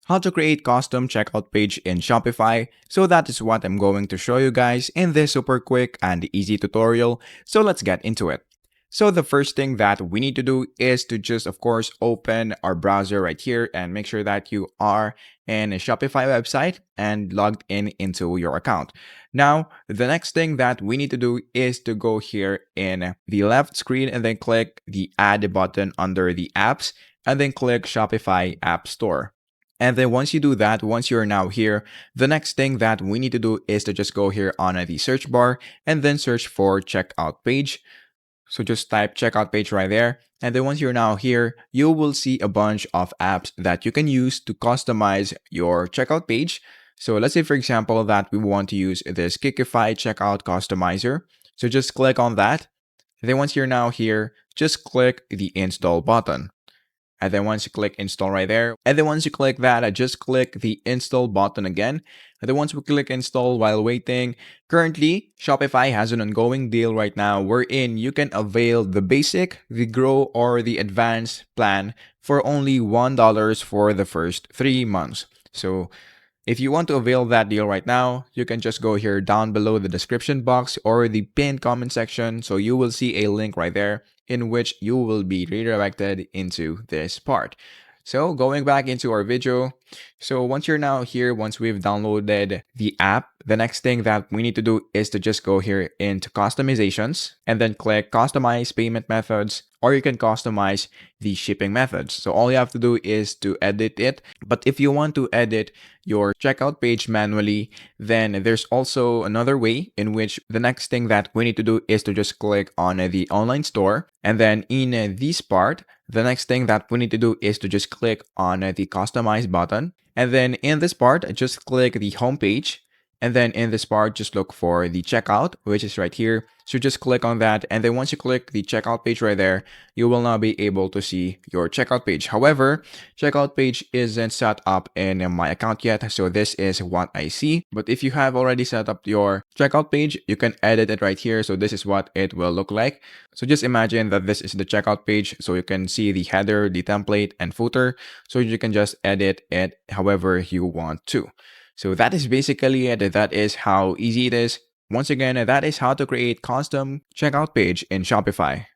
how to create custom checkout page in Shopify. So that is what I'm going to show you guys in this super quick and easy tutorial. So let's get into it. So the first thing that we need to do is to just, of course, open our browser right here and make sure that you are in a Shopify website and logged in into your account. Now, the next thing that we need to do is to go here in the left screen and then click the add button under the apps and then click Shopify App Store. And then once you do that, once you're now here, the next thing that we need to do is to just go here on the search bar and then search for checkout page. So just type checkout page right there. And then once you're now here, you will see a bunch of apps that you can use to customize your checkout page. So let's say, for example, that we want to use this Kikify checkout customizer. So just click on that. And then once you're now here, just click the install button. And then once you click install right there, and then once you click that, I just click the install button again. And then once we click install while waiting, currently Shopify has an ongoing deal right now wherein you can avail the basic, the grow, or the advanced plan for only $1 for the first 3 months. So if you want to avail that deal right now, you can just go here down below the description box or the pinned comment section. So you will see a link right there in which you will be redirected into this part. So going back into our video, so once you're now here, once we've downloaded the app, the next thing that we need to do is to just go here into customizations and then click customize payment methods, or you can customize the shipping methods. So all you have to do is to edit it. But if you want to edit your checkout page manually, then there's also another way in which the next thing that we need to do is to just click on the online store. And then in this part, the next thing that we need to do is to just click on the customize button. And then in this part, just click the home page. And then in this part, just look for the checkout, which is right here. So just click on that. And then once you click the checkout page right there, you will now be able to see your checkout page. However, checkout page isn't set up in my account yet. So this is what I see. But if you have already set up your checkout page, you can edit it right here. So this is what it will look like. So just imagine that this is the checkout page. So you can see the header, the template, and footer. So you can just edit it however you want to. So that is basically it. That is how easy it is. Once again, that is how to create custom checkout page in Shopify.